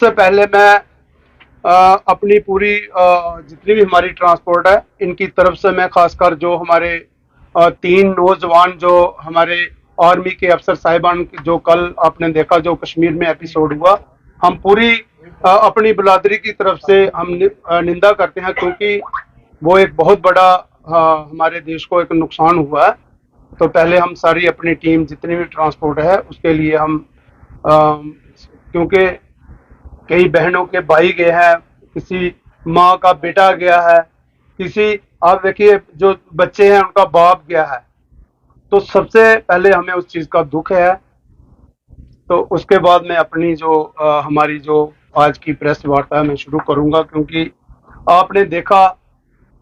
सबसे पहले मैं अपनी पूरी जितनी भी हमारी ट्रांसपोर्ट है इनकी तरफ से मैं खासकर जो हमारे 3 नौजवान जो हमारे आर्मी के अफसर साहिबान जो कल आपने देखा जो कश्मीर में एपिसोड हुआ, हम पूरी अपनी बिरादरी की तरफ से हम निंदा करते हैं, क्योंकि वो एक बहुत बड़ा हमारे देश को एक नुकसान हुआ है। तो पहले हम सारी अपनी टीम जितनी भी ट्रांसपोर्ट है उसके लिए हम क्योंकि कई बहनों के भाई गए हैं, किसी माँ का बेटा गया है, किसी आप देखिए जो बच्चे हैं उनका बाप गया है, तो सबसे पहले हमें उस चीज का दुख है। तो उसके बाद मैं अपनी जो हमारी जो आज की प्रेस वार्ता है मैं शुरू करूंगा, क्योंकि आपने देखा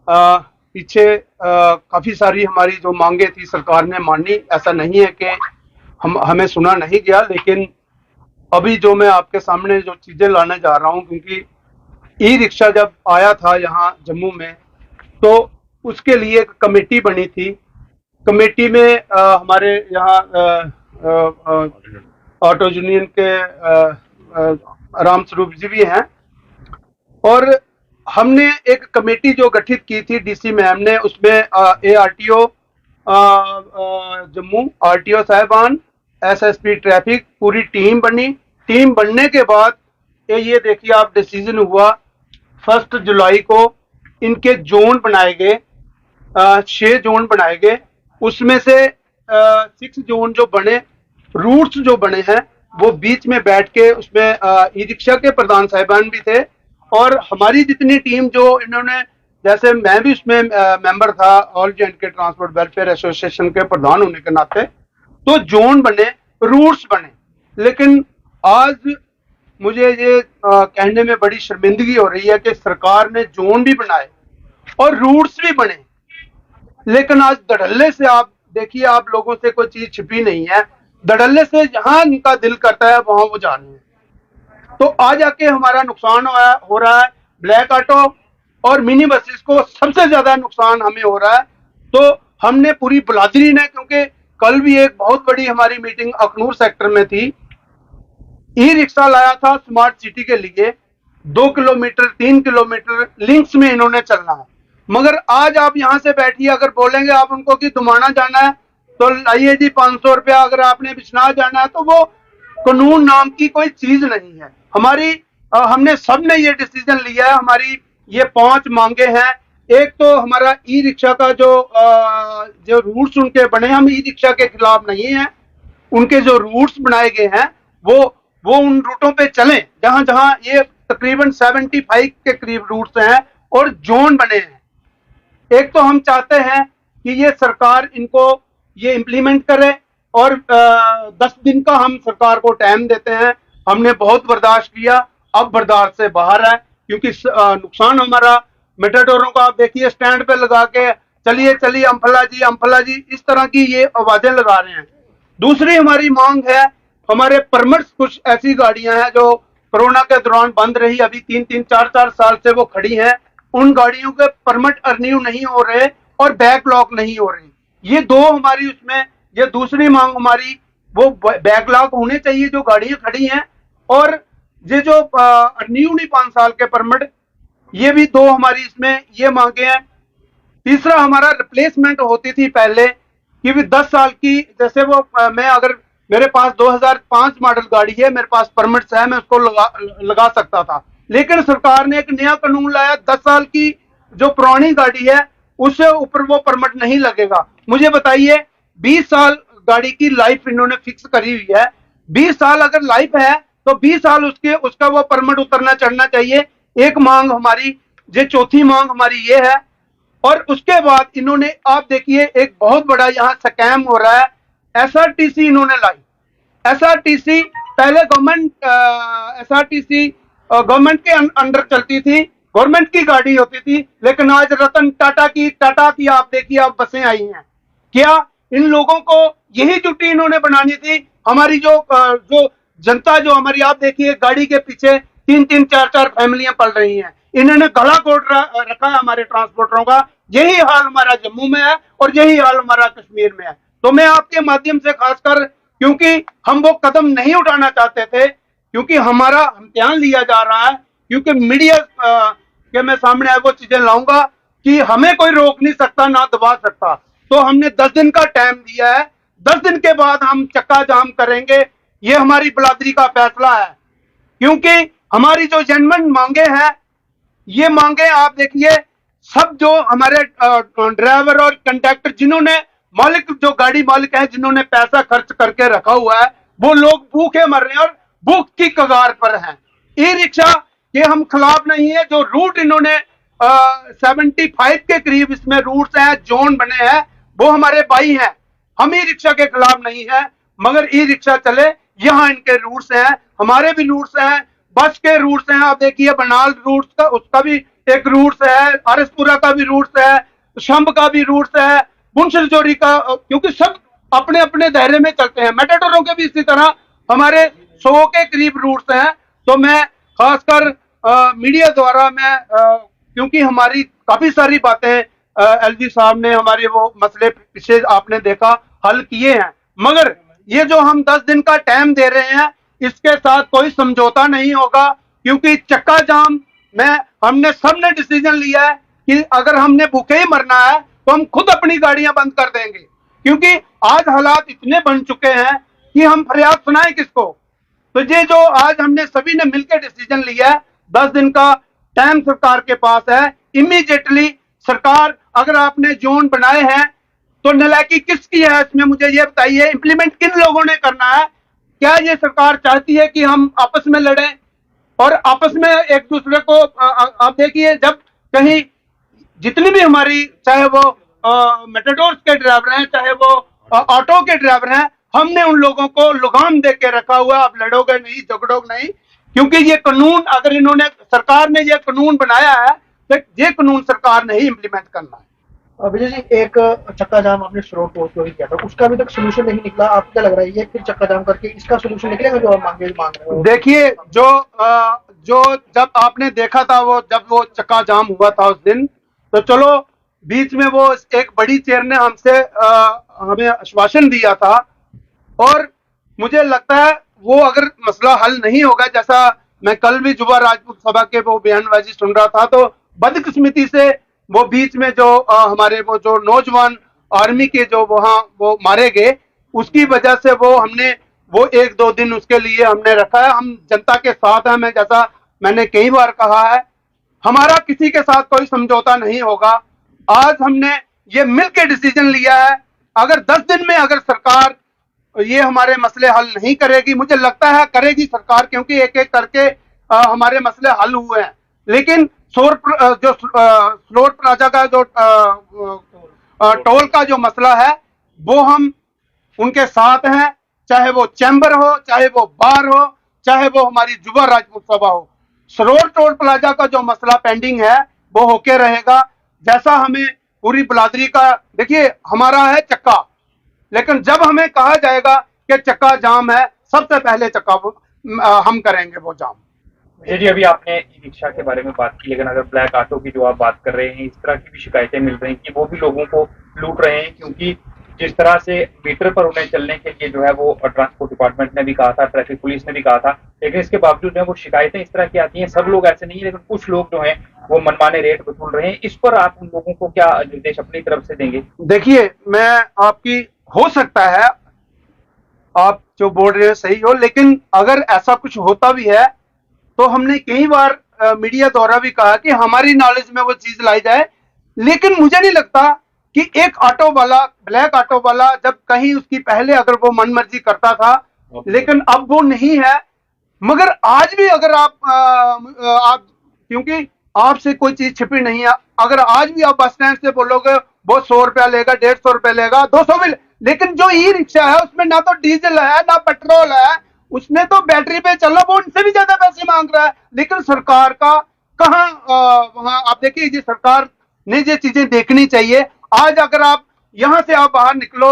पीछे काफी सारी हमारी जो मांगे थी सरकार ने मानी। ऐसा नहीं है कि हमें सुना नहीं गया, लेकिन अभी जो मैं आपके सामने जो चीजें लाने जा रहा हूं, क्योंकि ई रिक्शा जब आया था यहाँ जम्मू में तो उसके लिए एक कमेटी बनी थी। कमेटी में हमारे यहाँ ऑटो यूनियन के राम स्वरूप जी भी हैं, और हमने एक कमेटी जो गठित की थी डीसी मैम ने, उसमें ARTO जम्मू, RTO साहिबान, SSP ट्रैफिक, पूरी टीम बनी। टीम बनने के बाद ये देखिए आप डिसीजन हुआ 1 जुलाई को इनके जोन बनाए गए, 6 जोन बनाए गए। उसमें से 6 जोन जो बने, रूट्स जो बने हैं वो बीच में बैठ के उसमें ई रिक्शा के प्रधान साहिबान भी थे, और हमारी जितनी टीम जो इन्होंने, जैसे मैं भी उसमें मेंबर था all J&K transport welfare association के प्रधान होने के नाते, तो जोन बने, रूट्स बने। लेकिन आज मुझे ये कहने में बड़ी शर्मिंदगी हो रही है कि सरकार ने जोन भी बनाए और रूट्स भी बने, लेकिन आज धड़ल्ले से आप देखिए, आप लोगों से कोई चीज छिपी नहीं है, धड़ल्ले से जहां इनका दिल करता है वहां वो जा रहे हैं। तो आज आके हमारा नुकसान हो रहा है। ब्लैक ऑटो और मिनी बसेस को सबसे ज्यादा नुकसान हमें हो रहा है। तो हमने पूरी बिरादरी ने, क्योंकि कल भी एक बहुत बड़ी हमारी मीटिंग अखनूर सेक्टर में थी, ई रिक्शा लाया था स्मार्ट सिटी के लिए, 2 किलोमीटर 3 किलोमीटर लिंक्स में इन्होंने चलना है। मगर आज आप यहां से बैठिए, अगर बोलेंगे आप उनको कि दुमाना जाना है तो लाइए जी 500 रुपया, अगर आपने बिश्नाह जाना है तो वो कानून नाम की कोई चीज नहीं है। हमारी हमने सबने ये डिसीजन लिया है। हमारी ये 5 मांगे हैं। एक तो हमारा ई रिक्शा का जो रूट्स उनके बने, हम ई रिक्शा के खिलाफ नहीं है, उनके जो रूट्स बनाए गए हैं वो उन रूटों पे चलें जहां जहां ये तकरीबन 75 के करीब रूट्स हैं और जोन बने हैं। एक तो हम चाहते हैं कि ये सरकार इनको ये इम्प्लीमेंट करे, और 10 दिन का हम सरकार को टाइम देते हैं। हमने बहुत बर्दाश्त किया, अब बर्दाश्त से बाहर है, क्योंकि नुकसान हमारा मेटाडोरों का आप देखिए स्टैंड पे लगा के चलिए चलिए अम्फला जी इस तरह की ये आवाजें लगा रहे हैं। दूसरी हमारी मांग है, हमारे परमिट्स, कुछ ऐसी गाड़ियां हैं जो कोरोना के दौरान बंद रही, अभी 3-3 4-4 साल से वो खड़ी हैं, उन गाड़ियों के परमिट रिन्यू नहीं हो रहे और बैकलॉग नहीं हो रहे। ये 2 हमारी उसमें, ये दूसरी मांग हमारी, वो बैकलॉग होने चाहिए जो गाड़ियां खड़ी हैं, और ये जो रिन्यू नहीं 5 साल के परमिट, ये भी 2 हमारी इसमें ये मांगे हैं। तीसरा हमारा रिप्लेसमेंट होती थी पहले कि भी 10 साल की, जैसे वो मैं अगर मेरे पास 2005 मॉडल गाड़ी है, मेरे पास परमिट्स है, मैं उसको लगा सकता था, लेकिन सरकार ने एक नया कानून लाया, 10 साल की जो पुरानी गाड़ी है उससे ऊपर वो परमिट नहीं लगेगा। मुझे बताइए, 20 साल गाड़ी की लाइफ इन्होंने फिक्स करी हुई है, 20 साल अगर लाइफ है तो 20 साल उसका वो परमिट उतरना चढ़ना चाहिए। एक मांग हमारी, ये चौथी मांग हमारी ये है। और उसके बाद इन्होंने, आप देखिए एक बहुत बड़ा यहाँ स्कैम हो रहा है, SRTC इन्होंने लाई। SRTC पहले SRTC गवर्नमेंट के अंडर चलती थी, गवर्नमेंट की गाड़ी होती थी, लेकिन आज रतन टाटा की आप देखिए आप बसें आई हैं। क्या इन लोगों को यही ड्यूटी इन्होंने बनानी थी? हमारी जो जनता जो हमारी, आप देखिए गाड़ी के पीछे 3-3 4-4 फैमिलियां पल रही हैं, इन्होंने गला घोट रखा है हमारे ट्रांसपोर्टरों का। यही हाल हमारा जम्मू में है और यही हाल हमारा कश्मीर में है। तो मैं आपके माध्यम से खासकर, क्योंकि हम वो कदम नहीं उठाना चाहते थे क्योंकि हमारा इम्तिहान लिया जा रहा है, क्योंकि मीडिया के मैं सामने वो चीजें लाऊंगा कि हमें कोई रोक नहीं सकता ना दबा सकता। तो हमने 10 दिन का टाइम दिया है, 10 दिन के बाद हम चक्का जाम करेंगे, ये हमारी बिरादरी का फैसला है। क्योंकि हमारी जो जेन्युइन मांगे हैं, ये मांगे आप देखिए, सब जो हमारे ड्राइवर और कंडक्टर जिन्होंने मालिक, जो गाड़ी मालिक हैं, जिन्होंने पैसा खर्च करके रखा हुआ है, वो लोग भूखे मर रहे हैं और भूख की कगार पर हैं। ई रिक्शा के हम खिलाफ नहीं है, जो रूट इन्होंने 75 के करीब इसमें रूट्स हैं, जोन बने हैं, वो हमारे भाई हैं। हम ई रिक्शा के खिलाफ नहीं है, मगर ई रिक्शा चले, यहाँ इनके रूट्स हैं, हमारे भी रूट्स हैं, बस के रूट्स हैं। आप देखिए बनाल रूट्स का, उसका भी एक रूट्स है, आरएसपुरा का भी रूट्स है, शंभ का भी रूट्स है, बुनसरजोरी का, क्योंकि सब अपने अपने दायरे में चलते हैं। मेटाडोरों के भी इसी तरह हमारे 100 के करीब रूट्स हैं। तो मैं खासकर मीडिया द्वारा मैं क्योंकि हमारी काफी सारी बातें एलजी साहब ने हमारे वो मसले पिछले आपने देखा हल किए हैं, मगर ये जो हम 10 दिन का टाइम दे रहे हैं, इसके साथ कोई समझौता नहीं होगा। क्योंकि चक्का जाम में हमने सबने डिसीजन लिया है कि अगर हमने भूखे ही मरना है तो हम खुद अपनी गाड़ियां बंद कर देंगे। क्योंकि आज हालात इतने बन चुके हैं कि हम फरियाद सुनाएं किसको। तो ये जो आज हमने सभी ने मिलकर डिसीजन लिया है, 10 दिन का टाइम सरकार के पास है। इमीडिएटली सरकार, अगर आपने जोन बनाए हैं तो नलायकी किसकी है इसमें, मुझे ये बताइए। इंप्लीमेंट किन लोगों ने करना है? क्या ये सरकार चाहती है कि हम आपस में लड़ें और आपस में एक दूसरे को आप देखिए, जब कहीं जितनी भी हमारी, चाहे वो मेटाडोर्स के ड्राइवर हैं, चाहे वो ऑटो के ड्राइवर हैं, हमने उन लोगों को लगाम दे के रखा हुआ, आप लड़ोगे नहीं, झगड़ोगे नहीं। क्योंकि ये कानून, अगर इन्होंने, सरकार ने ये कानून बनाया है, तो ये कानून सरकार ने ही इम्प्लीमेंट करना है। विजय जी, एक चक्का जाम आपने सरोवर पोस्ट जो भी किया था, उसका अभी तक सोल्यूशन नहीं निकला। आपको क्या लग रहा है, ये फिर चक्का जाम करके इसका सोल्यूशन निकलेगा जो आप मांग रहे हो? देखिए, जो जब आपने देखा था, वो जब वो चक्का जाम हुआ था उस दिन, तो चलो बीच में वो एक बड़ी चेयर ने हमें आश्वासन दिया था, और मुझे लगता है वो अगर मसला हल नहीं होगा, जैसा मैं कल भी युवा राजपूत सभा के वो बयानबाजी सुन रहा था, तो बदकिस्मती से वो बीच में जो हमारे वो जो नौजवान आर्मी के जो वहां वो मारे गए, उसकी वजह से वो हमने वो 1-2 दिन उसके लिए हमने रखा है। हम जनता के साथ हैं, मैं जैसा मैंने कई बार कहा है, हमारा किसी के साथ कोई समझौता नहीं होगा। आज हमने ये मिलकर डिसीजन लिया है। अगर 10 दिन में अगर सरकार ये हमारे मसले हल नहीं करेगी, मुझे लगता है करेगी सरकार, क्योंकि एक एक करके हमारे मसले हल हुए हैं। लेकिन स्लोर प्लाजा का जो टोल का जो मसला है, वो हम उनके साथ हैं, चाहे वो चैम्बर हो, चाहे वो बार हो, चाहे वो हमारी युवा राजपूत सभा हो। सरोवर टोल प्लाजा का जो मसला पेंडिंग है, वो होके रहेगा। जैसा हमें पूरी बिरादरी का, देखिए हमारा है चक्का, लेकिन जब हमें कहा जाएगा कि चक्का जाम है, सबसे पहले चक्का हम करेंगे वो जाम। जी, अभी आपने ई रिक्शा के बारे में बात की, लेकिन अगर ब्लैक ऑटो की जो आप बात कर रहे हैं, इस तरह की भी शिकायतें मिल रही हैं कि वो भी लोगों को लूट रहे हैं, क्योंकि जिस तरह से मीटर पर उन्हें चलने के लिए जो है वो ट्रांसपोर्ट डिपार्टमेंट ने भी कहा था, ट्रैफिक पुलिस ने भी कहा था, लेकिन इसके बावजूद जो है वो शिकायतें इस तरह की आती हैं। सब लोग ऐसे नहीं है, लेकिन कुछ लोग जो हैं वो मनमाने रेट वसूल रहे हैं। इस पर आप उन लोगों को क्या निर्देश अपनी तरफ से देंगे? देखिए, मैं आपकी, हो सकता है आप जो बोल रहे हैं सही हो, लेकिन अगर ऐसा कुछ होता भी है तो हमने कई बार मीडिया द्वारा भी कहा कि हमारी नॉलेज में वो चीज लाई जाए। लेकिन मुझे नहीं लगता कि एक ऑटो वाला, ब्लैक ऑटो वाला, जब कहीं उसकी पहले अगर वो मनमर्जी करता था, लेकिन अब वो नहीं है। मगर आज भी अगर आप क्योंकि आपसे कोई चीज छिपी नहीं है, अगर आज भी आप बस स्टैंड से बोलोगे वो 100 रुपया लेगा, 150 रुपया लेगा, 200 भी, लेकिन जो ई रिक्शा है उसमें ना तो डीजल है ना पेट्रोल है, उसने तो बैटरी पे चलो, वो उनसे भी ज्यादा पैसे मांग रहा है। लेकिन सरकार का कहाँ, वहां आप देखिए, ये सरकार ने ये चीजें देखनी चाहिए। आज अगर आप यहां से आप बाहर निकलो,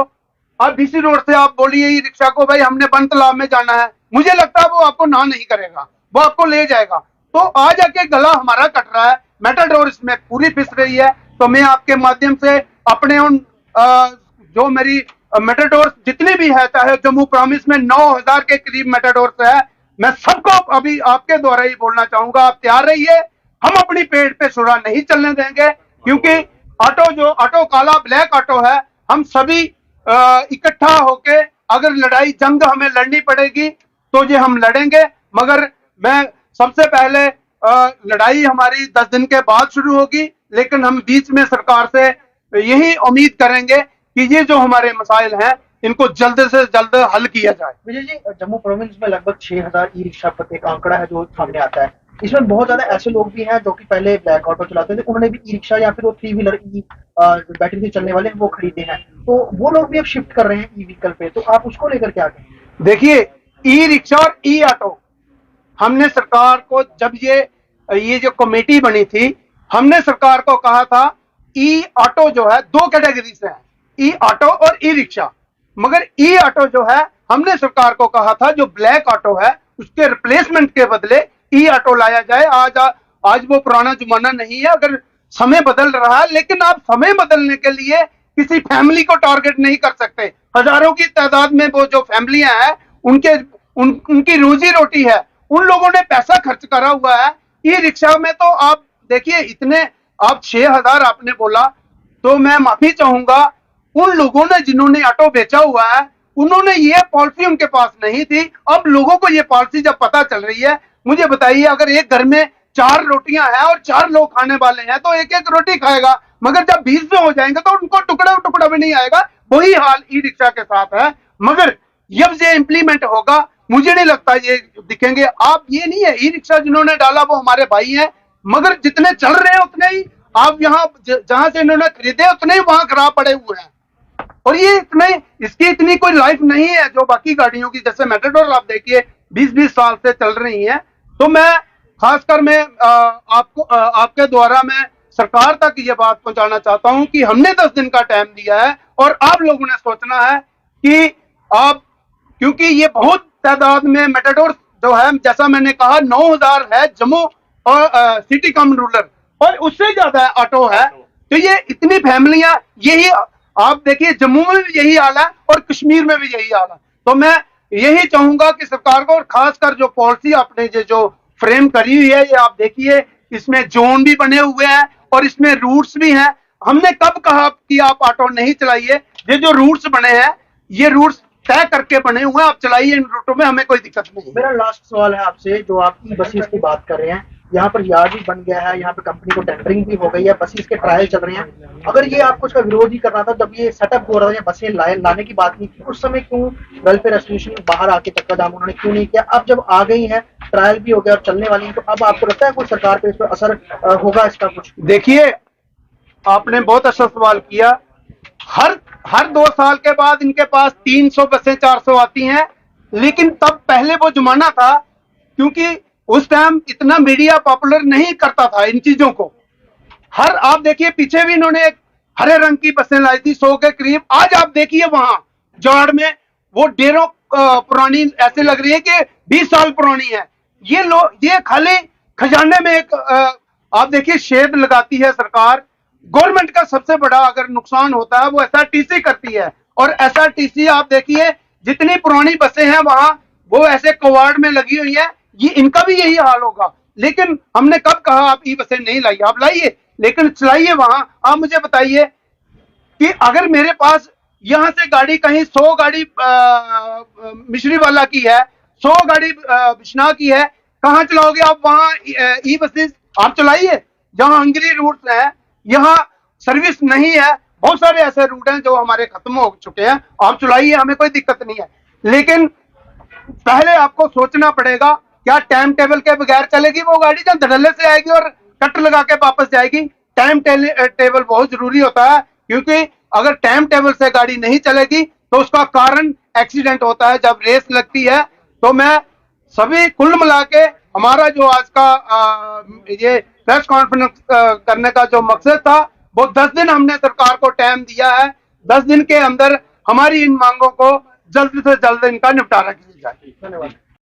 आप बीसी रोड से आप बोलिए ई रिक्शा को, भाई हमने बन तालाब में जाना है, मुझे लगता है वो आपको ना नहीं करेगा, वो आपको ले जाएगा। तो आज आके गला हमारा कट रहा है, मेटाडोर इसमें पूरी पिस रही है। तो मैं आपके माध्यम से अपने उन जो मेरी मेटाडोर जितनी भी है, चाहे जम्मू प्रॉमिस में 9000 के करीब मेटाडोर है, मैं सबको अभी आपके द्वारा ही बोलना चाहूंगा, आप तैयार रहिए, हम अपनी पेट पे छुरा नहीं चलने देंगे, क्योंकि ऑटो काला ब्लैक ऑटो है, हम सभी इकट्ठा होके अगर लड़ाई जंग हमें लड़नी पड़ेगी तो ये हम लड़ेंगे। मगर मैं सबसे पहले लड़ाई हमारी 10 दिन के बाद शुरू होगी, लेकिन हम बीच में सरकार से यही उम्मीद करेंगे कि ये जो हमारे मसाइल हैं इनको जल्द से जल्द हल किया जाए। विजय जी, जम्मू प्रोविंस में लगभग 6000 ई रिक्शा पर एक आंकड़ा है जो सामने आता है। इसमें बहुत ज्यादा ऐसे लोग भी हैं जो कि पहले ब्लैक ऑटो चलाते थे, उन्होंने भी ई रिक्शा या फिर वो 3 व्हीलर ई बैटरी से चलने वाले वो खरीदे हैं, तो वो लोग भी अब शिफ्ट कर रहे हैं ई व्हीकल पे, तो आप उसको लेकर क्या कहें? देखिए, ई रिक्शा और ई ऑटो, हमने सरकार को जब ये जो कमेटी बनी थी, हमने सरकार को कहा था ई ऑटो जो है 2 कैटेगरी से है, ई ऑटो और ई रिक्शा। मगर ई ऑटो जो है हमने सरकार को कहा था जो ब्लैक ऑटो है उसके रिप्लेसमेंट के बदले ई ऑटो लाया जाए। आज वो पुराना जमाना नहीं है, अगर समय बदल रहा है, लेकिन आप समय बदलने के लिए किसी फैमिली को टारगेट नहीं कर सकते। हजारों की तादाद में वो जो फैमिलियां हैं उनकी रोजी रोटी है, उन लोगों ने पैसा खर्च करा हुआ है। ई रिक्शा में तो आप देखिए इतने, आप 6000 आपने बोला, तो मैं माफी चाहूंगा उन लोगों ने जिन्होंने ऑटो बेचा हुआ है, उन्होंने ये पॉलिसी उनके पास नहीं थी। अब लोगों को ये पॉलिसी जब पता चल रही है, मुझे बताइए, अगर एक घर में 4 रोटियां हैं और 4 लोग खाने वाले हैं तो एक एक रोटी खाएगा, मगर जब 20 में हो जाएंगे तो उनको टुकड़ा भी नहीं आएगा। वही हाल ई रिक्शा के साथ है। मगर जब ये इंप्लीमेंट होगा, मुझे नहीं लगता ये दिखेंगे। आप ये नहीं है, ई रिक्शा जिन्होंने डाला वो हमारे भाई हैं, मगर जितने चल रहे हैं उतने ही आप यहाँ जहां से इन्होंने खरीदे उतने ही वहां खराब पड़े हुए हैं। और ये इसकी इतनी कोई लाइफ नहीं है जो बाकी गाड़ियों की, जैसे मेटाडोर आप देखिए 20-20 साल से चल रही हैं। तो मैं खासकर मैं आपके द्वारा मैं सरकार तक ये बात पहुंचाना चाहता हूं कि हमने 10 दिन का टाइम दिया है और आप लोगों ने सोचना है कि आप, क्योंकि ये बहुत तादाद में मेटाडोर जो है, जैसा मैंने कहा 9000 है जम्मू और सिटी कम रूरल, और उससे ज्यादा ऑटो है। तो ये इतनी फैमिलियां, यही आप देखिए जम्मू में भी यही हाल है और कश्मीर में भी यही हाल है। तो मैं यही चाहूंगा कि सरकार को, और खासकर जो पॉलिसी आपने जो फ्रेम करी हुई है, ये आप देखिए इसमें जोन भी बने हुए हैं और इसमें रूट्स भी हैं। हमने कब कहा कि आप ऑटो नहीं चलाइए? ये जो रूट्स बने हैं, ये रूट्स तय करके बने हुए हैं, आप चलाइए इन रूटों में, हमें कोई दिक्कत नहीं। मेरा लास्ट सवाल है आपसे, जो आप ई बसेस की बात कर रहे हैं, यहाँ पर यार्ड भी बन गया है, यहाँ पे कंपनी को टेंडरिंग भी हो गई है, बसेस के ट्रायल चल रहे हैं। अगर ये आपको इसका विरोध ही करना था जब ये सेटअप हो रहा था या बसें लाने की बात नहीं थी, उस समय क्यों वेलफेयर एसोसिएशन बाहर आके चक्का जाम उन्होंने क्यों नहीं किया? अब जब आ गई है, ट्रायल भी हो गया और चलने वाली है, तो अब आपको लगता है कोई सरकार पे इस पर असर होगा इसका कुछ? देखिए, आपने बहुत अच्छा सवाल किया। हर 2 साल के बाद इनके पास 300 बसें 400 आती हैं, लेकिन तब पहले वो जमाना था, क्योंकि उस टाइम इतना मीडिया पॉपुलर नहीं करता था इन चीजों को। आप देखिए पीछे भी इन्होंने एक हरे रंग की बसें लाई थी 100 के करीब। आज आप देखिए वहां जाड़ में वो डेरों पुरानी ऐसे लग रही है कि 20 साल पुरानी है। ये खाली खजाने में एक आप देखिए शेड लगाती है सरकार। गवर्नमेंट का सबसे बड़ा अगर नुकसान होता है वो एसआरटीसी करती है, और एसआरटीसी आप देखिए जितनी पुरानी बसें हैं वहां वो ऐसे कवाड़ में लगी हुई है। ये इनका भी यही हाल होगा। लेकिन हमने कब कहा आप ई बसें नहीं लाइए? आप लाइए, लेकिन चलाइए वहां। आप मुझे बताइए कि अगर मेरे पास यहां से गाड़ी कहीं 100 गाड़ी मिश्री वाला की है, 100 गाड़ी बिश्ना की है, कहां चलाओगे आप? वहां ई बसेस आप चलाइए। जहां हंगरी रूट है, यहाँ सर्विस नहीं है, बहुत सारे ऐसे रूट हैं जो हमारे खत्म हो चुके हैं, आप चलाइए, हमें कोई दिक्कत नहीं है। लेकिन पहले आपको सोचना पड़ेगा, क्या टाइम टेबल के बगैर चलेगी वो गाड़ी? जब धड़ल्ले से आएगी और कट लगा के वापस जाएगी। टाइम टेबल बहुत जरूरी होता है, क्योंकि अगर टाइम टेबल से गाड़ी नहीं चलेगी तो उसका कारण एक्सीडेंट होता है जब रेस लगती है। तो मैं सभी कुल मिला के हमारा जो आज का ये प्रेस कॉन्फ्रेंस करने का जो मकसद था, वो 10 दिन हमने सरकार को टाइम दिया है। 10 दिन के अंदर हमारी इन मांगों को जल्द से जल्द इनका निपटारा किया जाए। धन्यवाद।